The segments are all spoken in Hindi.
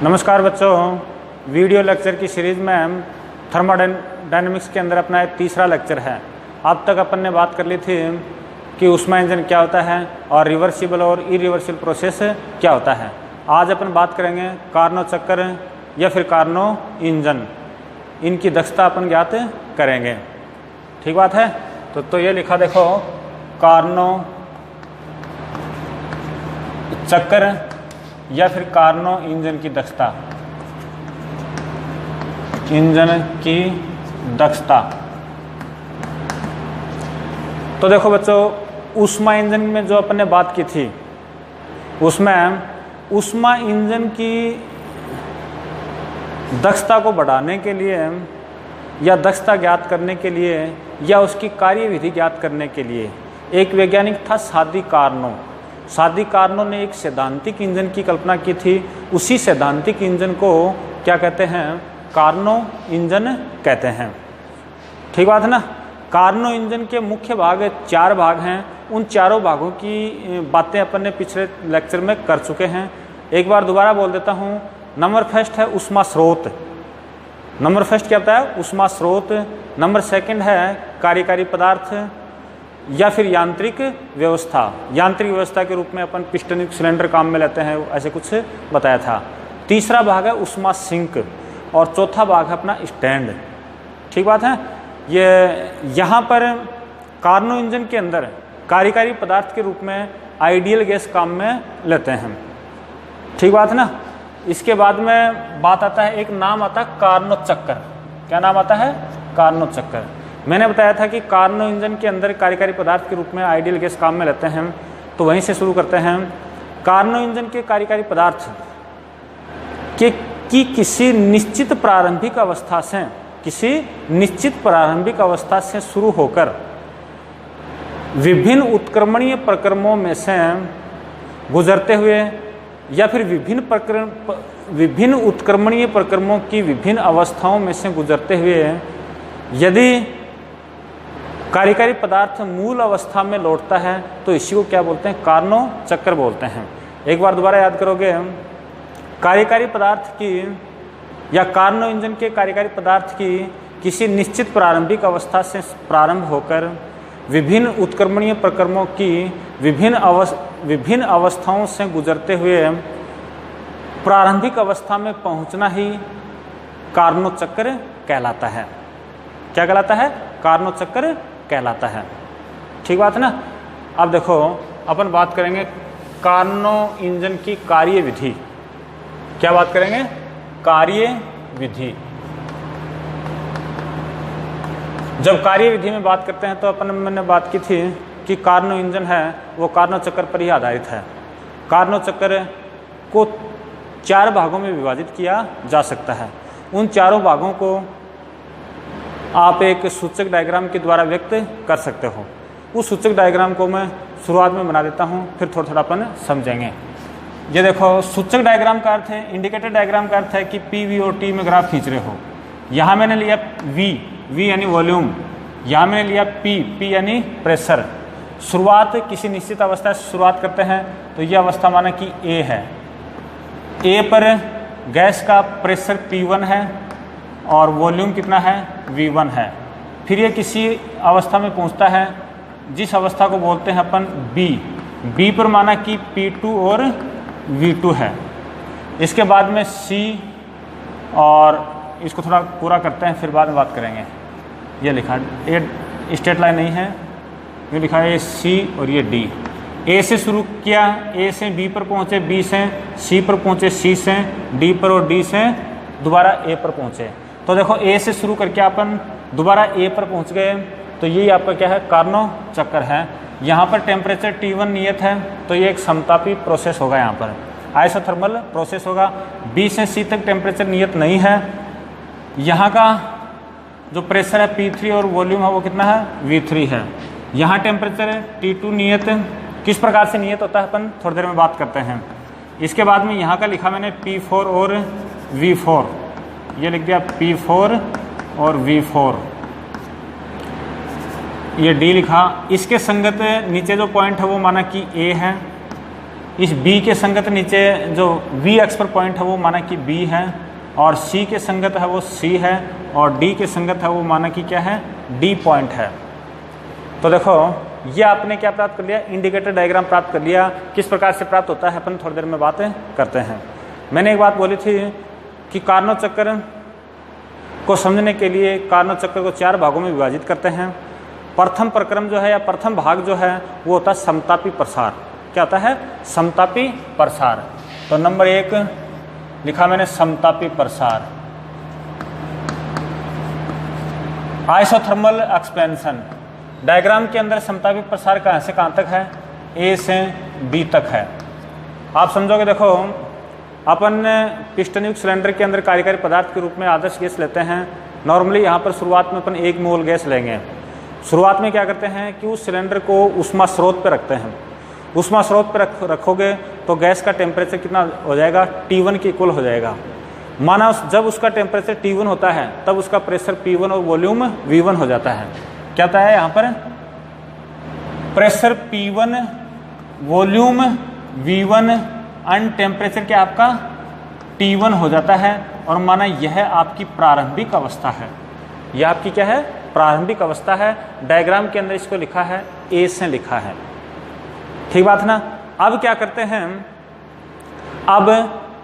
नमस्कार बच्चों, वीडियो लेक्चर की सीरीज़ में हम थर्मोडायनेमिक्स के अंदर अपना तीसरा लेक्चर है। अब तक अपन ने बात कर ली थी कि ऊष्मा इंजन क्या होता है और रिवर्सिबल और इरिवर्सिबल प्रोसेस क्या होता है। आज अपन बात करेंगे कार्नो चक्कर या फिर कार्नो इंजन, इनकी दक्षता अपन ज्ञात करेंगे। ठीक बात है। तो ये लिखा देखो, कार्नो चक्कर या फिर कार्नो इंजन की दक्षता, इंजन की दक्षता। तो देखो बच्चों, ऊष्मा इंजन में जो अपन ने बात की थी उसमें ऊष्मा इंजन की दक्षता को बढ़ाने के लिए या दक्षता ज्ञात करने के लिए या उसकी कार्यविधि ज्ञात करने के लिए एक वैज्ञानिक था सादी कार्नो। सादी कार्नो ने एक सैद्धांतिक इंजन की कल्पना की थी। उसी सैद्धांतिक इंजन को क्या कहते हैं? कार्नो इंजन कहते हैं। ठीक बात है ना। कार्नो इंजन के मुख्य भाग 4 भाग हैं। उन चारों भागों की बातें अपन ने पिछले लेक्चर में कर चुके हैं। एक बार दोबारा बोल देता हूँ। नंबर फर्स्ट है ऊष्मा स्रोत। नंबर फर्स्ट क्या होता है? ऊष्मा स्रोत। नंबर सेकंड है कार्यकारी पदार्थ या फिर यांत्रिक व्यवस्था। यांत्रिक व्यवस्था के रूप में अपन पिस्टन सिलेंडर काम में लेते हैं, ऐसे कुछ बताया था। तीसरा भाग है ऊष्मा सिंक और चौथा भाग है अपना स्टैंड। ठीक बात है। ये यहाँ पर कार्नो इंजन के अंदर कार्यकारी पदार्थ के रूप में आइडियल गैस काम में लेते हैं। ठीक बात है ना। इसके बाद में बात आता है, एक नाम आता है कार्नो चक्कर। क्या नाम आता है? कार्नो चक्कर। मैंने बताया था कि कार्नो इंजन के अंदर कार्यकारी पदार्थ के रूप में आइडियल गैस काम में लेते हैं। तो वहीं से शुरू करते हैं। कार्नो इंजन के कार्यकारी पदार्थ की किसी निश्चित प्रारंभिक अवस्था से शुरू होकर विभिन्न उत्क्रमणीय प्रक्रमों में से गुजरते हुए या फिर विभिन्न उत्क्रमणीय प्रक्रमों की विभिन्न अवस्थाओं में से गुजरते हुए यदि कार्यकारी पदार्थ मूल अवस्था में लौटता है तो इसी को क्या बोलते हैं? कार्नो चक्कर बोलते हैं। एक बार दोबारा याद करोगे, कार्यकारी पदार्थ की या कार्नो इंजन के कार्यकारी पदार्थ की किसी निश्चित प्रारंभिक अवस्था से प्रारंभ होकर विभिन्न उत्क्रमणीय प्रक्रमों की विभिन्न अवस्थाओं से गुजरते हुए प्रारंभिक अवस्था में पहुंचना ही कार्नो चक्र कहलाता है। क्या कहलाता है? कार्नो चक्र कहलाता है। ठीक बात है ना। अब देखो, अपन बात करेंगे कार्नो इंजन की कार्यविधि। क्या बात करेंगे? कार्यविधि। जब कार्यविधि में बात करते हैं तो मैंने बात की थी कि कार्नो इंजन है वो कार्नो चक्कर पर ही आधारित है। कार्नो चक्कर को 4 भागों में विभाजित किया जा सकता है। उन चारों भागों को आप एक सूचक डायग्राम के द्वारा व्यक्त कर सकते हो। उस सूचक डायग्राम को मैं शुरुआत में बना देता हूँ, फिर थोड़ा थोड़ा अपन समझेंगे। ये देखो, सूचक डायग्राम का अर्थ है, इंडिकेटर डायग्राम का अर्थ है कि पी, वी और टी में ग्राफ खींच रहे हो। यहाँ मैंने लिया वी यानी वॉल्यूम, यहाँ मैंने लिया पी यानी प्रेशर। शुरुआत किसी निश्चित अवस्था से शुरुआत करते हैं तो ये अवस्था माना कि ए है। ए पर गैस का प्रेशर P1 है और वॉल्यूम कितना है? V1 है। फिर ये किसी अवस्था में पहुंचता है जिस अवस्था को बोलते हैं अपन B पर माना कि P2 और V2 है। इसके बाद में C, और इसको थोड़ा पूरा करते हैं फिर बाद में बात करेंगे। ये लिखा, ये स्ट्रेट लाइन नहीं है, ये लिखा है C और ये D। A से शुरू किया, A से B पर पहुँचे, B से C पर पहुँचे, C से D पर और D से दोबारा A पर पहुँचे। तो देखो, A से शुरू करके अपन दोबारा A पर पहुंच गए। तो ये आपका क्या है? कार्नो चक्कर है। यहाँ पर टेम्परेचर T1 नियत है तो ये एक समतापी प्रोसेस होगा। यहाँ पर आइसोथर्मल प्रोसेस होगा। B से C तक टेम्परेचर नियत नहीं है। यहाँ का जो प्रेशर है P3 और वॉल्यूम है वो कितना है? V3 है। यहाँ टेम्परेचर है T2 नियत। किस प्रकार से नियत होता है अपन थोड़ी देर में बात करते हैं। इसके बाद में यहाँ का लिखा मैंने P4 और V4, ये लिख दिया P4 और V4, ये D लिखा। इसके संगत नीचे जो पॉइंट है वो माना कि A है इस B के संगत नीचे जो V अक्ष पर पॉइंट है वो माना कि B है, और C के संगत है वो C है, और D के संगत है वो माना कि क्या है, D पॉइंट है। तो देखो ये आपने क्या प्राप्त कर लिया, इंडिकेटर डायग्राम प्राप्त कर लिया। किस प्रकार से प्राप्त होता है अपन थोड़ी देर में बातें करते हैं। मैंने एक बात बोली थी कि कार्नोट चक्कर को समझने के लिए कार्नोट चक्कर को 4 भागों में विभाजित करते हैं। प्रथम प्रक्रम जो है या प्रथम भाग जो है वो होता है समतापी प्रसार। क्या होता है, समतापी प्रसार। तो नंबर 1 लिखा मैंने समतापी प्रसार, आइसोथर्मल एक्सपेंशन। डायग्राम के अंदर समतापी प्रसार कहाँ से कहाँ तक है, ए से बी तक है। आप समझोगे, देखो अपन पिस्टन युक्त सिलेंडर के अंदर कार्यकारी पदार्थ के रूप में आदर्श गैस लेते हैं। नॉर्मली यहाँ पर शुरुआत में अपन 1 मोल गैस लेंगे। शुरुआत में क्या करते हैं कि उस सिलेंडर को उष्मा स्रोत पर रखते हैं। उष्मा स्रोत पर रखोगे तो गैस का टेम्परेचर कितना हो जाएगा, T1 के इक्वल हो जाएगा। माना जब उसका टेम्परेचर T1 होता है तब उसका प्रेशर P1 और वॉल्यूम V1 हो जाता है। क्या होता है यहाँ पर, pressure P1, volume V1 and temperature क्या आपका T1 हो जाता है। और माना यह आपकी प्रारंभिक अवस्था है। यह आपकी क्या है, प्रारंभिक अवस्था है। डायग्राम के अंदर इसको लिखा है, ए से लिखा है। ठीक बात ना। अब क्या करते हैं, अब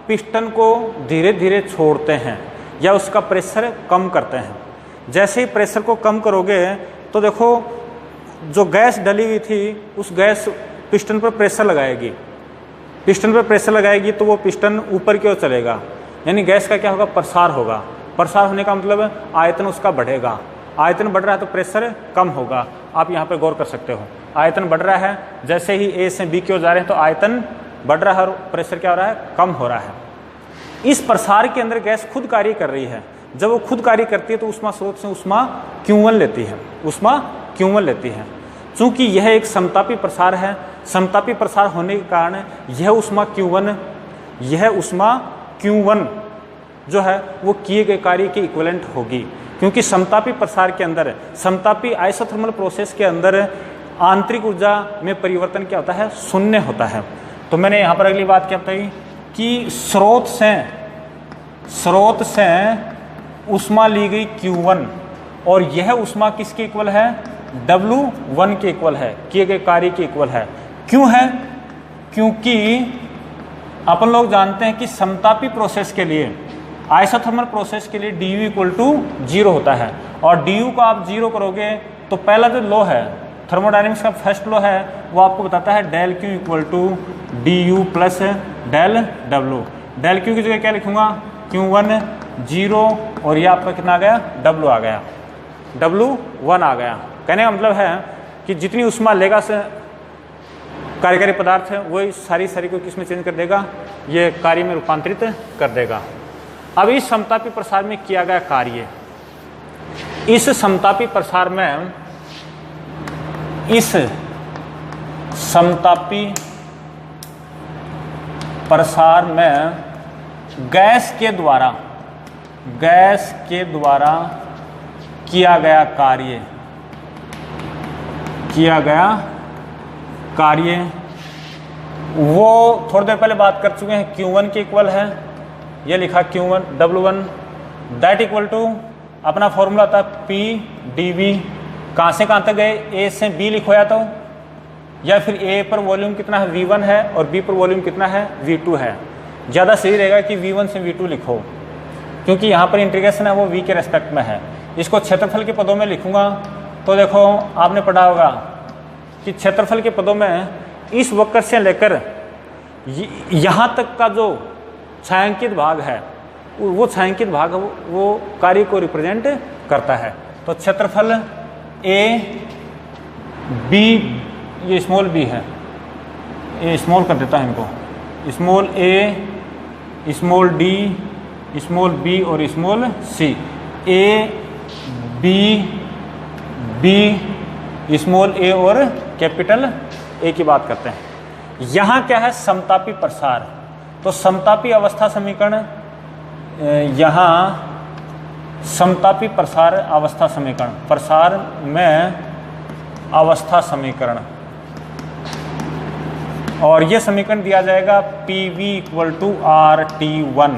पिस्टन को धीरे धीरे छोड़ते हैं या उसका प्रेशर कम करते हैं। जैसे ही प्रेशर को कम करोगे तो देखो जो गैस डली हुई थी उस गैस पिस्टन पर प्रेशर लगाएगी। पिस्टन पर प्रेशर लगाएगी तो वो पिस्टन ऊपर की ओर चलेगा, यानी गैस का क्या होगा, प्रसार होगा। प्रसार होने का मतलब आयतन उसका बढ़ेगा। आयतन बढ़ रहा है तो प्रेशर कम होगा। आप यहाँ पे गौर कर सकते हो, आयतन बढ़ रहा है। जैसे ही ए से बी की ओर जा रहे हैं तो आयतन बढ़ रहा है और प्रेशर क्या हो रहा है, कम हो रहा है। इस प्रसार के अंदर गैस खुद कार्य कर रही है। जब वो खुद कार्य करती है तो उष्मा स्रोत से उष्मा Q1 लेती है, उष्मा Q1 लेती है। चूँकि यह एक समतापी प्रसार है, समतापी प्रसार होने के कारण यह उष्मा Q1 जो है वो किए गए कार्य के इक्विवेलेंट होगी। क्योंकि समतापी प्रसार के अंदर, समतापी आइसोथर्मल प्रोसेस के अंदर आंतरिक ऊर्जा में परिवर्तन क्या होता है, शून्य होता है। तो मैंने यहाँ पर अगली बात क्या बताई कि स्रोत से उष्मा ली गई Q1 और यह उष्मा किसके इक्वल है, W1 के इक्वल है, किए गए कार्य के इक्वल है। क्यों है, क्योंकि अपन लोग जानते हैं कि समतापी प्रोसेस के लिए, आइसोथर्मल प्रोसेस के लिए du इक्वल टू 0 होता है। और du को आप 0 करोगे तो पहला जो लॉ है, थर्मोडायनेमिक्स का फर्स्ट लॉ है, वो आपको बताता है del Q equal to du plus del W। Del Q की जगह क्या लिखूंगा, Q1 0 और ये आपका कितना आ गया, W आ गया, W1 आ गया। कहने का मतलब है कि जितनी उष्मा लेगा से कार्यकारी पदार्थ है वही सारी को किस में चेंज कर देगा, ये कार्य में रूपांतरित कर देगा। अब इस समतापी प्रसार में किया गया कार्य, इस समतापी प्रसार में, इस समतापी प्रसार में गैस के द्वारा किया गया कार्य वो थोड़ी देर पहले बात कर चुके हैं, Q1 के इक्वल है। ये लिखा Q1 W1 that equal to अपना फॉर्मूला था P dV। कहाँ से कहाँ तक गए, A से B लिखो या तो, या फिर A पर वॉल्यूम कितना है V1 है और B पर वॉल्यूम कितना है V2 है। ज़्यादा सही रहेगा कि V1 से V2 लिखो, क्योंकि यहाँ पर इंटीग्रेशन है वो V के रेस्पेक्ट में है। इसको क्षेत्रफल के पदों में लिखूंगा तो देखो आपने पढ़ा होगा कि क्षेत्रफल के पदों में इस वक्र से लेकर यहाँ तक का जो छायांकित भाग है, वो छायांकित भाग वो कार्य को रिप्रेजेंट करता है। तो क्षेत्रफल A B, ये स्मॉल b है, ये स्मॉल कर देता है इनको, small A, small D, small B और small C। A B B small a और कैपिटल A की बात करते हैं। यहाँ क्या है, समतापी प्रसार। तो समतापी अवस्था समीकरण, यहाँ समतापी प्रसार अवस्था समीकरण, प्रसार में अवस्था समीकरण, और ये समीकरण दिया जाएगा PV = RT1।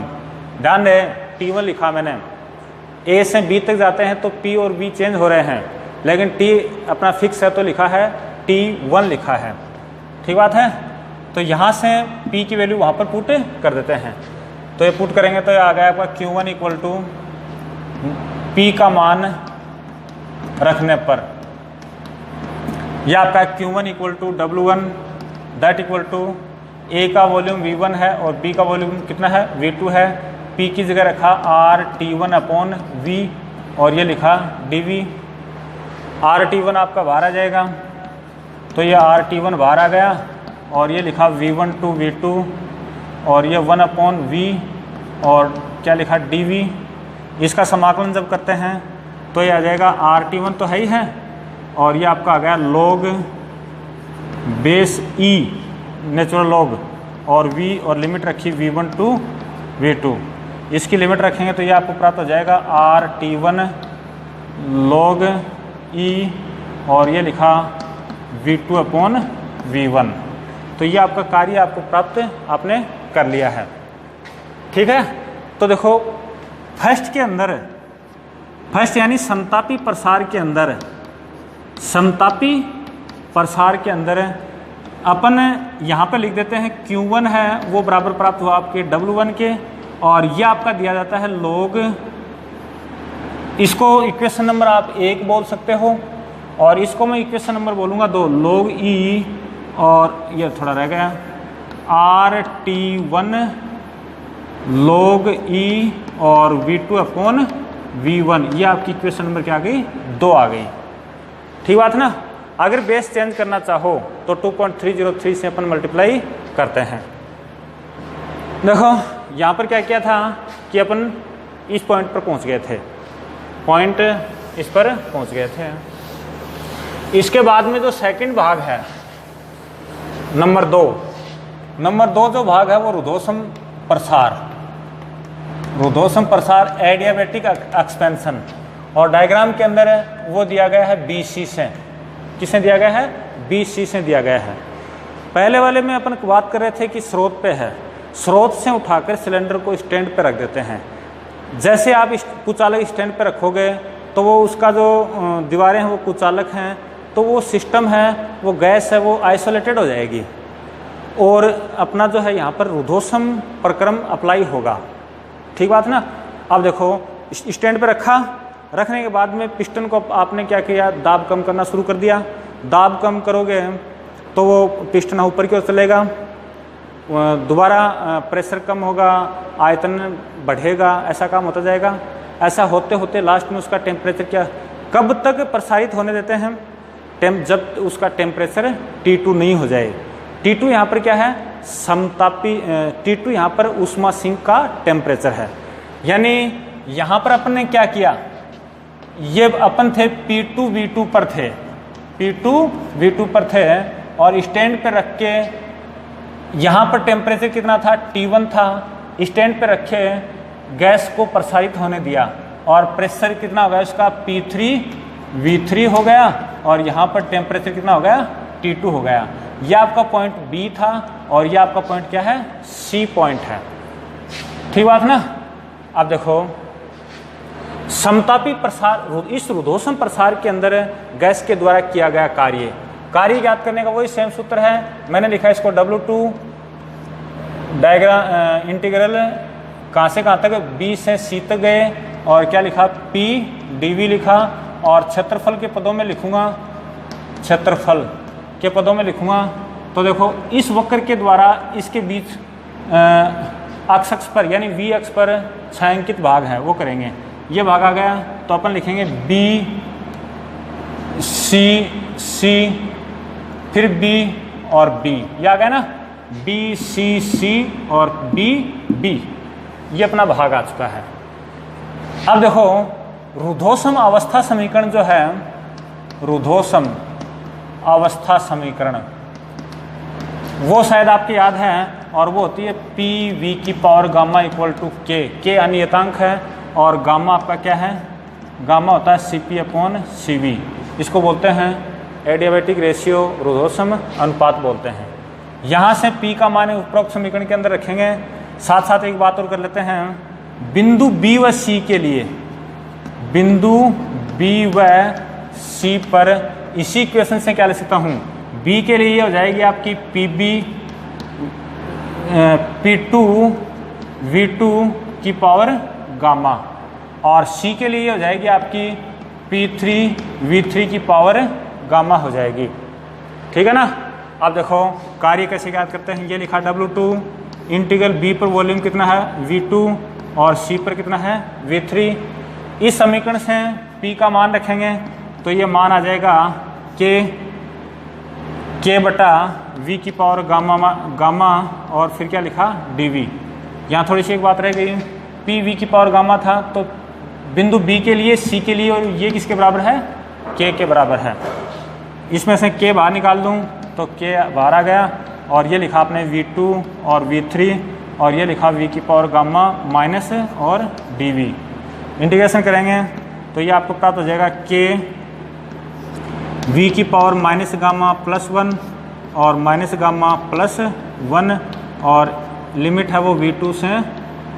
ध्यान दें T1 लिखा मैंने, A से B तक जाते हैं तो P और V चेंज हो रहे हैं, लेकिन T अपना फिक्स है तो लिखा है T1 लिखा है। ठीक बात है। तो यहाँ से P की वैल्यू वहाँ पर पुट कर देते हैं, तो ये पुट करेंगे तो ये आ गया आपका Q1 = P का मान रखने पर, यह आपका Q1 = W1 that equal to A का वॉल्यूम V1 है और B का वॉल्यूम कितना है V2 है। P की जगह रखा RT1/V और ये लिखा dV। RT1 आपका बाहर आ जाएगा, तो ये RT1 बाहर आ गया और ये लिखा V1/V2 और ये 1/V और क्या लिखा dV। इसका समाकलन जब करते हैं तो ये आ जाएगा RT1 तो है ही है और ये आपका आ गया log base E natural log और V और लिमिट रखी V1/V2। इसकी लिमिट रखेंगे तो ये आपको प्राप्त हो जाएगा RT1 log E और ये लिखा V2/V1। तो ये आपका कार्य आपको प्राप्त आपने कर लिया है। ठीक है। तो देखो फर्स्ट के अंदर, फर्स्ट यानी समतापी प्रसार के अंदर, समतापी प्रसार के अंदर अपन यहाँ पे लिख देते हैं Q1 है वो बराबर प्राप्त हुआ आपके W1 के, और ये आपका दिया जाता है log, इसको इक्वेशन नंबर आप 1 बोल सकते हो और इसको मैं इक्वेशन नंबर बोलूँगा 2, log E और ये थोड़ा रह गया RT1 log E और V2/V1। ये आपकी इक्वेशन नंबर क्या आ गई 2 आ गई। ठीक बात ना। अगर बेस चेंज करना चाहो तो 2.303 से अपन मल्टीप्लाई करते हैं। देखो यहाँ पर क्या किया था कि अपन इस पॉइंट पर पहुँच गए थे, पॉइंट इस पर पहुँच गए थे। इसके बाद में जो सेकंड भाग है नंबर 2 जो भाग है वो रुद्धोष्म प्रसार, रुद्धोष्म प्रसार एडियाबैटिक एक्सपेंशन, और डायग्राम के अंदर वो दिया गया है BC से। किसने दिया गया है BC से दिया गया है। पहले वाले में अपन बात कर रहे थे कि स्रोत पे है, स्रोत से उठाकर सिलेंडर को स्टैंड पे रख देते हैं। जैसे आप कुचालक स्टैंड पे रखोगे तो वो उसका जो दीवारें हैं वो कुचालक हैं, तो वो सिस्टम है, वो गैस है, वो आइसोलेटेड हो जाएगी और अपना जो है यहाँ पर रुद्धोष्म प्रक्रम अप्लाई होगा। ठीक बात ना। अब देखो स्टैंड पे रखा, रखने के बाद में पिस्टन को आपने क्या किया, दाब कम करना शुरू कर दिया। दाब कम करोगे तो वो पिस्टन ऊपर की ओर चलेगा, दोबारा प्रेशर कम होगा, आयतन बढ़ेगा, ऐसा काम होता जाएगा। ऐसा होते होते लास्ट में उसका टेम्परेचर क्या, कब तक प्रसारित होने देते हैं, जब उसका टेम्परेचर T2 नहीं हो जाए। T2 यहाँ पर क्या है, समतापी, T2 यहाँ पर ऊष्मा सिंक का टेम्परेचर है। यानी यहाँ पर अपन ने क्या किया, ये अपन थे P2V2 पर थे, P2V2 पर थे और स्टैंड पे रख के यहाँ पर टेम्परेचर कितना था T1 था, स्टैंड पे रखे गैस को प्रसारित होने दिया और प्रेशर कितना हो गया उसका P3V3 हो गया और यहाँ पर टेम्परेचर कितना हो गया T2 हो गया। यह आपका पॉइंट B था और यह आपका पॉइंट क्या है, C पॉइंट है। ठीक बात ना। अब देखो समतापी प्रसार, इस रुद्धोष्म प्रसार के अंदर गैस के द्वारा किया गया कार्य ज्ञात करने का वही सेम सूत्र है। मैंने लिखा इसको W2 डायग्राम इंटीग्रल कहाँ से कहाँ तक, B से C तक गए और क्या लिखा P dV लिखा और क्षेत्रफल के पदों में लिखूंगा, क्षेत्रफल के पदों में लिखूंगा। तो देखो इस वक्र के द्वारा इसके बीच अक्ष पर यानी V अक्ष पर छायांकित भाग है वो करेंगे। ये भाग आ गया तो अपन लिखेंगे B C फिर B और B, ये आ गया ना, B C और B। ये अपना भाग आ चुका है। अब देखो रुद्धोष्म अवस्था समीकरण जो है, रुद्धोष्म अवस्था समीकरण वो शायद आपको याद है और वो होती है PV की power gamma equal to K अनियतांक है और गामा आपका क्या है, गामा होता है CP/CV। इसको बोलते हैं एडियाबैटिक रेशियो, रुद्धोष्म अनुपात बोलते हैं। यहाँ से P का मान उपरोक्त समीकरण के अंदर रखेंगे। साथ साथ एक बात और कर लेते हैं, बिंदु B व C के लिए, बिंदु B व C पर इसी इक्वेशन से क्या लिख सकता हूँ, B के लिए हो जाएगी आपकी PB P2 V2 की पावर गामा, और C के लिए हो जाएगी आपकी P3 V3 की पावर गामा हो जाएगी। ठीक है ना। अब देखो कार्य कैसे याद करते हैं, ये लिखा W2 इंटीग्रल B पर वॉल्यूम कितना है V2 और C पर कितना है V3। इस समीकरण से P का मान रखेंगे तो ये मान आ जाएगा K बटा V की पावर गामा और फिर क्या लिखा dV। यहाँ थोड़ी सी एक बात रह गई, P V की पावर गामा था तो बिंदु B के लिए C के लिए, और ये किसके बराबर है, K के बराबर है। इसमें से K बाहर निकाल दूँ तो K बाहर आ गया, और ये लिखा आपने V2 और V3, और ये लिखा V की पावर गामा माइनस और dV। इंटीग्रेशन करेंगे तो ये आपको प्राप्त हो जाएगा K V की पावर माइनस गामा प्लस 1 और माइनस गामा प्लस 1, और लिमिट है वो V2 से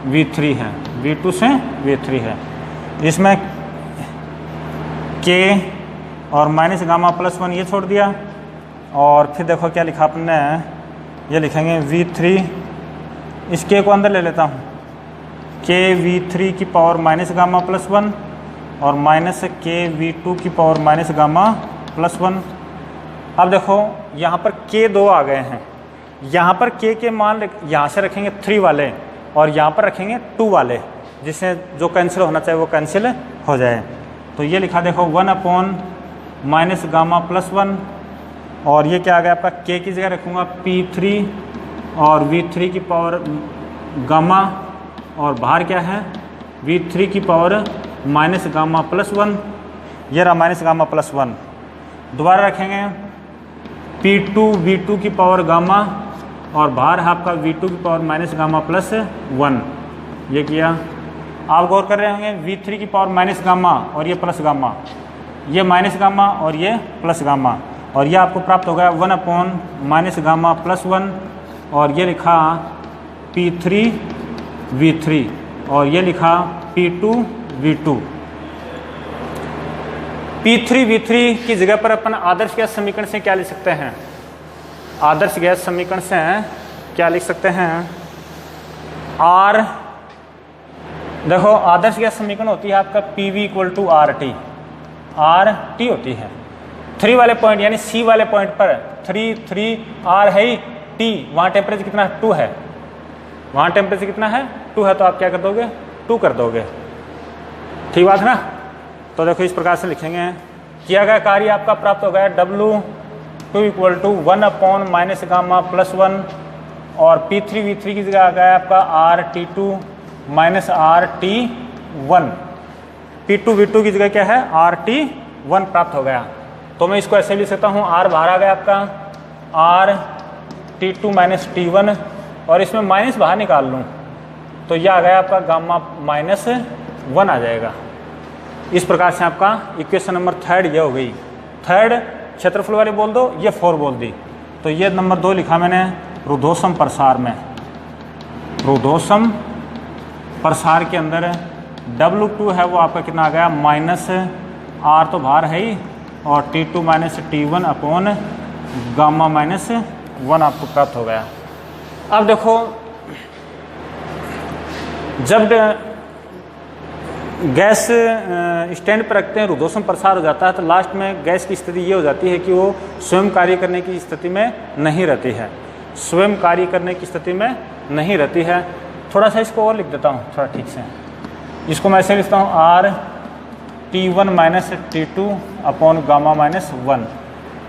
V3 है, V2 से V3 है। इसमें K और माइनस गामा प्लस 1 ये छोड़ दिया, और फिर देखो क्या लिखा आपने, ये लिखेंगे V3, इस K को अंदर ले लेता हूँ, K V3 की पावर माइनस गामा प्लस 1 और माइनस K V2 की पावर माइनस गामा प्लस 1। अब देखो यहाँ पर K2 आ गए हैं, यहाँ पर K के मान यहाँ से रखेंगे 3 वाले और यहाँ पर रखेंगे 2 वाले, जिससे जो कैंसिल होना चाहिए वो कैंसिल हो जाए। तो ये लिखा देखो 1 अपॉन माइनस गामा प्लस 1, और ये क्या आ गया आपका, K की जगह रखूँगा P3 और V3 की पावर गामा, और बाहर क्या है V3 की पावर माइनस गामा प्लस 1, ये रहा माइनस गामा प्लस 1। दोबारा रखेंगे P2 V2 की पावर गामा, और बाहर है आपका V2 की पावर माइनस गामा प्लस 1। ये किया, आप गौर कर रहे होंगे V3 की पावर माइनस गामा और ये प्लस गामा, ये माइनस गामा और ये प्लस गामा, और ये आपको प्राप्त हो गया 1 अपॉन माइनस गामा प्लस 1, और ये लिखा P3 V3 और ये लिखा P2 V2। P3 V3 की जगह पर अपन आदर्श गैस समीकरण से क्या लिख सकते हैं, आदर्श गैस समीकरण से क्या लिख सकते हैं, R, देखो आदर्श गैस समीकरण होती है आपका PV equal to RT, RT होती है 3 वाले पॉइंट यानी C वाले पॉइंट पर 3 R है ही T, वहाँ टेम्परेचर कितना 2 है, वहाँ टेम्परेचर कितना है 2 है, तो आप क्या कर दोगे 2 कर दोगे। ठीक बात है ना। तो देखो इस प्रकार से लिखेंगे, किया गया कार्य आपका प्राप्त हो गया W2 equal to 1 upon minus gamma plus 1, और P3 V3 की जगह आ गया आपका RT2 minus RT1, P2 V2 की जगह क्या है RT1 प्राप्त हो गया। तो मैं इसको ऐसे लिख सकता हूँ, R बाहर आ गया आपका RT2 माइनस T1, और इसमें माइनस बाहर निकाल लूँ तो यह आ गया आपका गामा माइनस 1 आ जाएगा। इस प्रकार से आपका इक्वेशन नंबर 3 ये हो गई। 3 क्षेत्रफल वाली बोल दो, ये 4 बोल दी, तो ये नंबर 2 लिखा मैंने रुद्धोष्म प्रसार में। रुद्धोष्म प्रसार के अंदर W2 है वो आपका कितना आ गया माइनस R तो बाहर है ही, और T2 minus T1 upon gamma minus 1 आपको प्राप्त हो गया। अब देखो जब गैस स्टैंड पर रखते हैं, रुद्धोष्म प्रसार हो जाता है, तो लास्ट में गैस की स्थिति ये हो जाती है कि वो स्वयं कार्य करने की स्थिति में नहीं रहती है, स्वयं कार्य करने की स्थिति में नहीं रहती है। थोड़ा सा इसको और लिख देता हूँ थोड़ा ठीक से, इसको मैं ऐसे लिखता हूँ RT1 minus T2 upon gamma minus 1।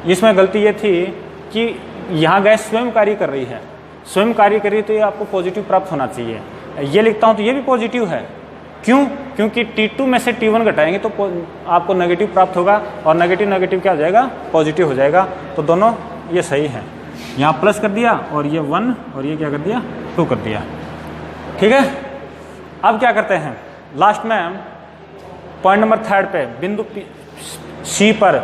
इसमें गलती ये थी कि यहाँ गैस स्वयं कार्य कर रही है, स्वयं कार्य कर रही है, तो ये आपको पॉजिटिव प्राप्त होना चाहिए। ये लिखता हूँ तो ये भी पॉजिटिव है, क्यों, क्योंकि T2 में से T1 घटाएंगे तो आपको नेगेटिव प्राप्त होगा, और नेगेटिव क्या हो जाएगा पॉजिटिव हो जाएगा, तो दोनों ये सही है। यहाँ प्लस कर दिया और ये 1 और ये क्या कर दिया 2 कर दिया। ठीक है। अब क्या करते हैं लास्ट में पॉइंट नंबर 3 पे बिंदु C पर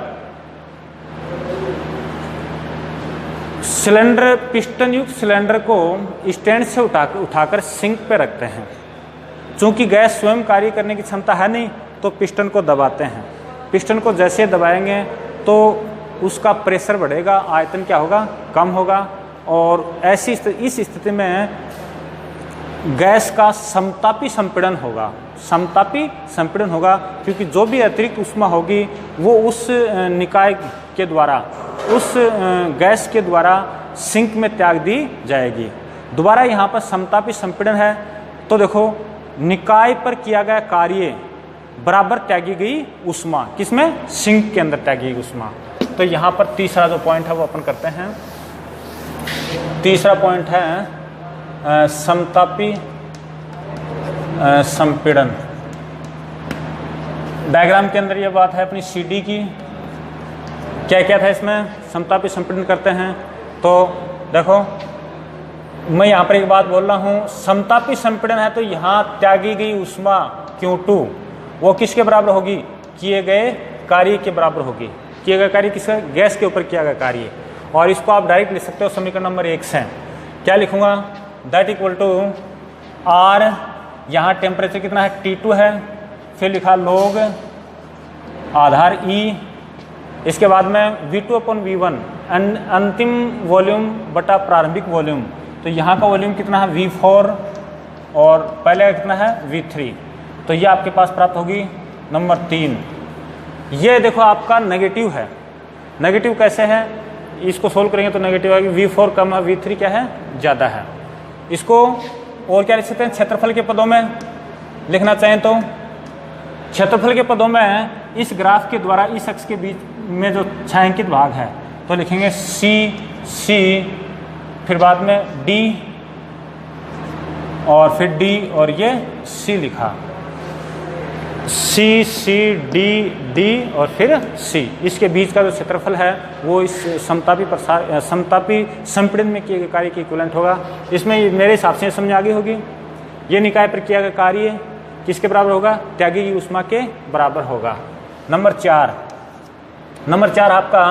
सिलेंडर, पिस्टन युक्त सिलेंडर को स्टैंड से उठाकर सिंक पे रखते हैं। चूंकि गैस स्वयं कार्य करने की क्षमता है नहीं, तो पिस्टन को दबाते हैं। पिस्टन को जैसे दबाएंगे तो उसका प्रेशर बढ़ेगा, आयतन क्या होगा, कम होगा, और इस स्थिति में गैस का समतापी संपीड़न होगा। समतापी संपीड़न होगा क्योंकि जो भी अतिरिक्त ऊष्मा होगी वो उस निकाय के द्वारा, उस गैस के द्वारा सिंक में त्याग दी जाएगी। दोबारा यहाँ पर समतापी संपीड़न है, तो देखो निकाय पर किया गया कार्य बराबर त्यागी गई ऊष्मा, किसमें, सिंक के अंदर त्यागी गई ऊष्मा। तो यहाँ पर तीसरा जो पॉइंट है वो अपन करते हैं। तीसरा पॉइंट है समतापी संपीड़न। डायग्राम के अंदर ये बात है अपनी CD की। क्या क्या था इसमें, समतापी संपीड़न करते हैं। तो देखो मैं यहाँ पर एक बात बोल रहा हूँ, समतापी संपीड़न है तो यहाँ त्यागी गई ऊष्मा Q2 वो किसके बराबर होगी, किए गए कार्य के बराबर होगी। किए गए कार्य किसका, गैस के ऊपर किया गया कार्य। और इसको आप डायरेक्ट लिख सकते हो समीकरण नंबर 1 से। क्या लिखूंगा, दैट इक्वल टू R, यहाँ टेम्परेचर कितना है, T2 है, फिर लिखा लोग आधार E, इसके बाद में V2/V1 अंतिम वॉल्यूम बटा प्रारंभिक वॉल्यूम। तो यहाँ का वॉल्यूम कितना है, V4, और पहले कितना है, V3। तो ये आपके पास प्राप्त होगी नंबर 3। ये देखो आपका नेगेटिव है। नेगेटिव कैसे है, इसको सोल्व करेंगे तो नेगेटिव आएगी, V4 कम है, V3 क्या है, ज़्यादा है। इसको और क्या लिख सकते हैं, क्षेत्रफल के पदों में लिखना चाहें तो क्षेत्रफल के पदों में इस ग्राफ के द्वारा इस अक्ष के बीच में जो छायांकित भाग है तो लिखेंगे C, फिर बाद में D, और फिर D, और ये C लिखा, C, D और फिर C। इसके बीच का जो क्षेत्रफल है वो इस समतापी संपीड़न में किए गए कार्य के इक्विवेलेंट होगा। इसमें मेरे हिसाब से समझ आ गई होगी। ये निकाय पर किया गया कार्य किसके बराबर होगा, त्यागी की ऊष्मा के बराबर होगा। नंबर 4 आपका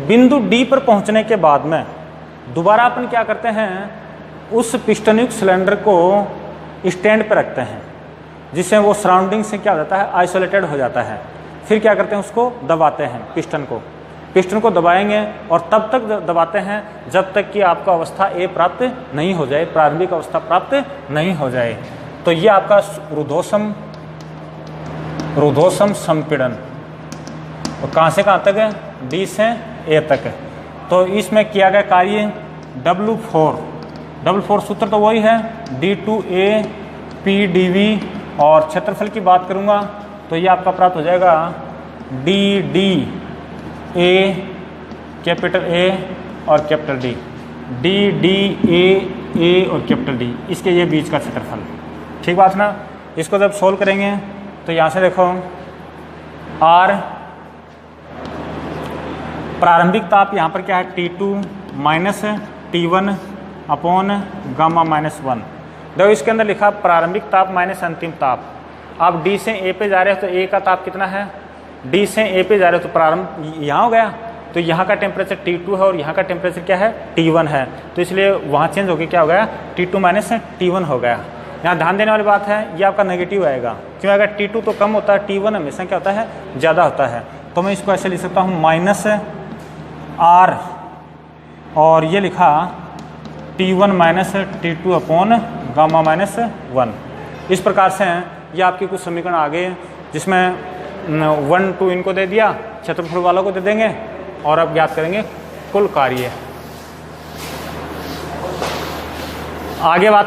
बिंदु D पर पहुंचने के बाद में दोबारा अपन क्या करते हैं, उस पिस्टन युक्त सिलेंडर को स्टैंड पर रखते हैं, जिससे वो सराउंडिंग से क्या हो जाता है, आइसोलेटेड हो जाता है। फिर क्या करते हैं, उसको दबाते हैं, पिस्टन को दबाएंगे, और तब तक दबाते हैं जब तक कि आपको अवस्था A प्राप्त नहीं हो जाए, प्रारंभिक अवस्था प्राप्त नहीं हो जाए। तो ये आपका रुद्धोष्म संपीड़न, और कहाँ से कहाँ तक है, D से A तक। तो इसमें किया गया कार्य W4 सूत्र तो वही है, D2A PdV, और क्षेत्रफल की बात करूंगा तो ये आपका प्राप्त हो जाएगा DD A, कैपिटल A और कैपिटल D, DD A और कैपिटल D, इसके ये बीच का क्षेत्रफल। ठीक बात ना। इसको जब सोल्व करेंगे तो यहाँ से देखो R प्रारंभिक ताप यहाँ पर क्या है, T2 minus T1 upon gamma -1। देखो इसके अंदर लिखा प्रारंभिक ताप माइनस अंतिम ताप। आप D से A पे जा रहे हो तो A का ताप कितना है, D से A पे जा रहे हो तो प्रारंभ यहाँ हो गया, तो यहाँ का टेम्परेचर T2 है और यहाँ का टेम्परेचर क्या है, T1 है। तो इसलिए वहाँ चेंज हो गया, क्या हो गया, T2 माइनस T1 हो गया। यहाँ ध्यान देने वाली बात है, ये आपका नेगेटिव आएगा। क्यों आएगा, T2 तो कम होता है, T1 हमेशा क्या होता है, ज़्यादा होता है। तो मैं इसको ऐसे लिख सकता हूँ -R, और ये लिखा T1 minus T2 upon gamma -1। इस प्रकार से ये आपके कुछ समीकरण आ गए, जिसमें 1, 2 इनको दे दिया, क्षेत्रफल वालों को दे देंगे, और अब ज्ञात करेंगे कुल कार्य। आगे बात